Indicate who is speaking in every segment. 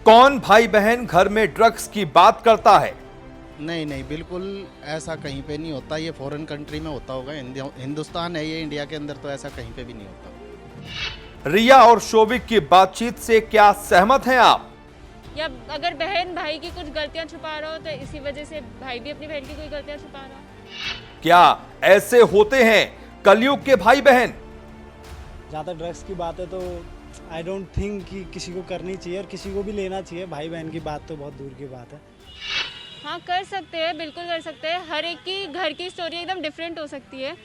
Speaker 1: कौन भाई बहन घर में ड्रग्स की बात करता है?
Speaker 2: नहीं नहीं, बिल्कुल ऐसा कहीं पे नहीं होता। ये फॉरेन कंट्री में होता होगा। हिंदुस्तान है ये, इंडिया के अंदर तो ऐसा कहीं पे भी नहीं होता।
Speaker 1: रिया और शोविक की बातचीत से क्या सहमत हैं आप?
Speaker 3: या अगर बहन भाई की कुछ गलतियां छुपा रहा हो तो इसी वजह से भाई भी अपनी बहन की कोई गलतियां छुपा रहा हो।
Speaker 1: क्या ऐसे होते हैं कलयुग के भाई बहन?
Speaker 4: जहाँ तक ड्रग्स की बात है तो आई डोंट थिंक कि किसी को करनी चाहिए और किसी को भी लेना चाहिए। भाई बहन की बात तो बहुत दूर की बात है।
Speaker 3: हाँ, कर सकते हैं, बिल्कुल कर सकते हैं। हर एक की घर की स्टोरी एकदम डिफरेंट हो सकती है।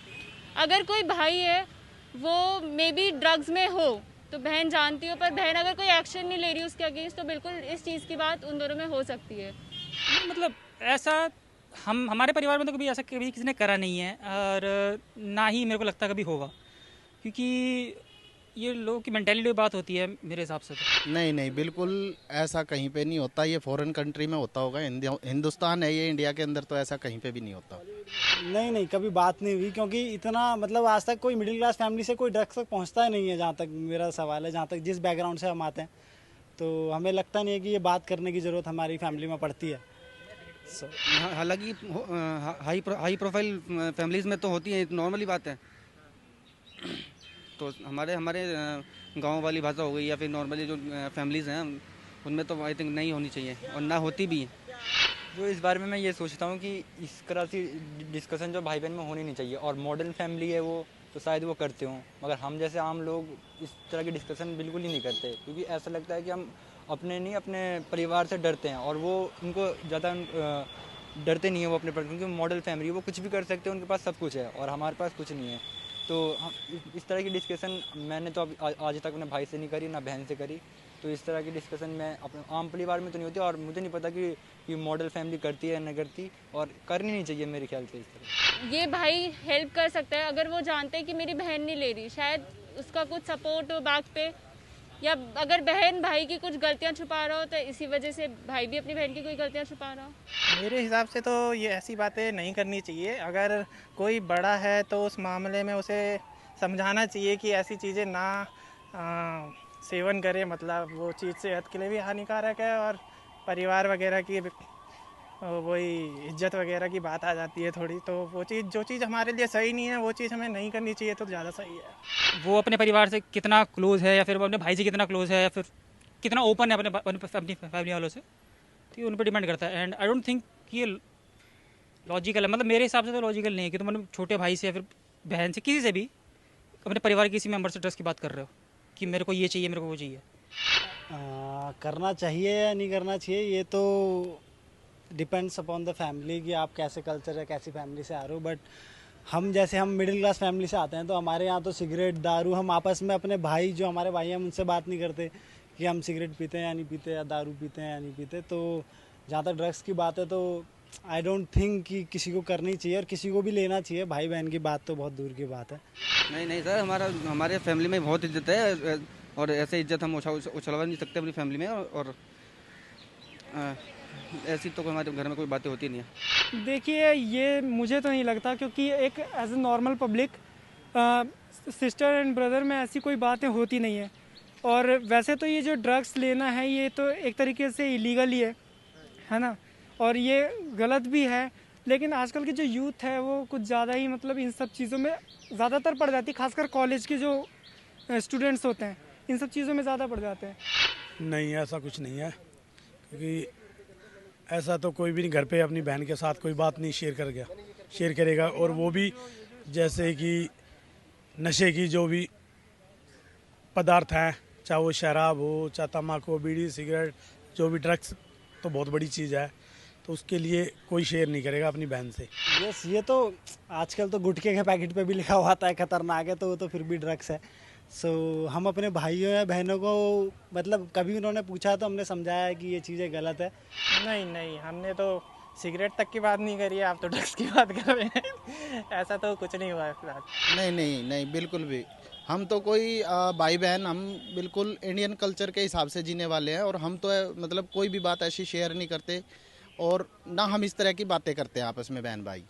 Speaker 3: अगर कोई भाई है वो मे बी ड्रग्स में हो तो बहन जानती हो, पर बहन अगर कोई एक्शन नहीं ले रही उसके अगेंस्ट, तो बिल्कुल इस चीज़ की बात उन दोनों में हो सकती है।
Speaker 5: मतलब ऐसा हमारे परिवार में तो कभी ऐसा कभी किसी ने करा नहीं है और ना ही मेरे को लगता कभी होगा, क्योंकि ये लोगों की मेंटेलिटी बात होती है मेरे हिसाब से तो।
Speaker 2: नहीं नहीं, बिल्कुल ऐसा कहीं पे नहीं होता। ये फॉरेन कंट्री में होता होगा। हिंदुस्तान है ये, इंडिया के अंदर तो ऐसा कहीं पे भी नहीं होता।
Speaker 4: नहीं नहीं, कभी बात नहीं हुई, क्योंकि इतना मतलब आज तक कोई मिडिल क्लास फैमिली से कोई ड्रग्स तक पहुँचता ही नहीं है। जहाँ तक मेरा सवाल है, जहाँ तक जिस बैकग्राउंड से हम आते हैं, तो हमें लगता नहीं है कि ये बात करने की ज़रूरत हमारी फैमिली में पड़ती है।
Speaker 6: हालांकि हाई प्रोफाइल फैमिलीज़ में तो होती है, नॉर्मली बात है। तो हमारे हमारे गांव वाली भाषा हो गई या फिर नॉर्मली जो फैमिलीज़ हैं उनमें तो आई थिंक नहीं होनी चाहिए और ना होती भी है।
Speaker 7: जो इस बारे में मैं ये सोचता हूँ कि इस तरह की डिस्कशन जो भाई बहन में होनी नहीं चाहिए, और मॉडर्न फैमिली है वो तो शायद वो करते हों, मगर हम जैसे आम लोग इस तरह की डिस्कशन बिल्कुल ही नहीं करते, क्योंकि ऐसा लगता है कि हम अपने नहीं अपने परिवार से डरते हैं, और वो उनको ज़्यादा डरते नहीं है वो अपने पर, क्योंकि मॉडल फैमिली वो कुछ भी कर सकते हैं, उनके पास सब कुछ है और हमारे पास कुछ नहीं है। तो हम इस तरह की डिस्कशन मैंने तो आज तक अपने भाई से नहीं करी, ना बहन से करी। तो इस तरह की डिस्कशन मैं अपने आम परिवार में तो नहीं होती, और मुझे नहीं पता कि मॉडल फैमिली करती है या नहीं करती, और करनी नहीं चाहिए मेरे ख्याल से। इस तरह
Speaker 3: ये भाई हेल्प कर सकता है अगर वो जानते हैं कि मेरी बहन नहीं ले रही, शायद उसका कुछ सपोर्ट हो बैक पे। या अगर बहन भाई की कुछ गलतियां छुपा रहा हो तो इसी वजह से भाई भी अपनी बहन की कोई गलतियां छुपा रहा हो।
Speaker 8: मेरे हिसाब से तो ये ऐसी बातें नहीं करनी चाहिए। अगर कोई बड़ा है तो उस मामले में उसे समझाना चाहिए कि ऐसी चीज़ें ना सेवन करे, मतलब वो चीज़ सेहत के लिए भी हानिकारक है, और परिवार वगैरह की वही इज्जत वगैरह की बात आ जाती है थोड़ी। तो वो चीज़ जो चीज़ हमारे लिए सही नहीं है वो चीज़ हमें नहीं करनी चाहिए, तो ज़्यादा सही है।
Speaker 5: वो अपने परिवार से कितना क्लोज है, या फिर वो अपने भाई से कितना क्लोज है, या फिर कितना ओपन है अपनी फैमिली वालों से, तो ये उन पर डिपेंड करता है। एंड आई डोंट थिंक कि ये लॉजिकल है। मतलब मेरे हिसाब से तो लॉजिकल नहीं है कि तुम अपने छोटे भाई से या फिर बहन से, किसी से भी, अपने परिवार के किसी मेंबर से ड्रग्स की बात कर रहे हो कि मेरे को ये चाहिए, मेरे को वो चाहिए।
Speaker 4: करना चाहिए या नहीं करना चाहिए, ये तो डिपेंड्स अपॉन द फैमिली कि आप कैसे कल्चर या कैसी फैमिली से आ रहे हो। बट हम जैसे हम मिडिल क्लास फैमिली से आते हैं, तो हमारे यहाँ तो सिगरेट दारू हम आपस में अपने भाई जो हमारे भाई हैं उनसे बात नहीं करते कि हम सिगरेट पीते हैं या नहीं पीते, या दारू पीते हैं या नहीं पीते। तो जहाँ तक ड्रग्स की बात है तो आई डोंट थिंक कि किसी को करनी चाहिए और किसी को भी लेना चाहिए। भाई बहन की बात तो बहुत दूर की बात है।
Speaker 6: नहीं नहीं सर, हमारे फैमिली में बहुत इज्जत है, और ऐसे इज्जत हम उछलवा नहीं सकते अपनी फैमिली में। और ऐसी तो हमारे घर में कोई बातें होती नहीं है।
Speaker 8: देखिए, ये मुझे तो नहीं लगता, क्योंकि एक as a normal public sister and brother में ऐसी कोई बातें होती नहीं है। और वैसे तो ये जो ड्रग्स लेना है ये तो एक तरीके से इलीगल ही है ना, और ये गलत भी है। लेकिन आजकल की जो यूथ है वो कुछ ज़्यादा ही मतलब इन सब चीज़ों में ज़्यादातर पड़ जाती है, खासकर कॉलेज के जो स्टूडेंट्स होते हैं इन सब चीज़ों में ज़्यादा पड़ जाते हैं।
Speaker 9: नहीं, ऐसा कुछ नहीं है, क्योंकि ऐसा तो कोई भी नहीं घर पे अपनी बहन के साथ कोई बात नहीं शेयर करेगा। और वो भी जैसे कि नशे की जो भी पदार्थ हैं, चाहे वो शराब हो, चाहे तम्बाकू हो, बीड़ी सिगरेट, जो भी ड्रग्स, तो बहुत बड़ी चीज़ है, तो उसके लिए कोई शेयर नहीं करेगा अपनी बहन से।
Speaker 4: यस, ये तो आजकल तो गुटखे के पैकेट पे भी लिखा हुआ आता है खतरनाक है, तो वो तो फिर भी ड्रग्स है। सो हम अपने भाइयों या बहनों को मतलब कभी उन्होंने पूछा तो हमने समझाया है कि ये चीज़ें गलत है।
Speaker 8: नहीं नहीं, हमने तो सिगरेट तक की बात नहीं करी है, आप तो ड्रग्स की बात कर रहे हैं। ऐसा तो कुछ नहीं हुआ है फिलहाल।
Speaker 2: नहीं नहीं नहीं, बिल्कुल भी। हम तो कोई भाई बहन, हम बिल्कुल इंडियन कल्चर के हिसाब से जीने वाले हैं, और हम तो मतलब कोई भी बात ऐसी शेयर नहीं करते, और ना हम इस तरह की बातें करते हैं आपस में बहन भाई।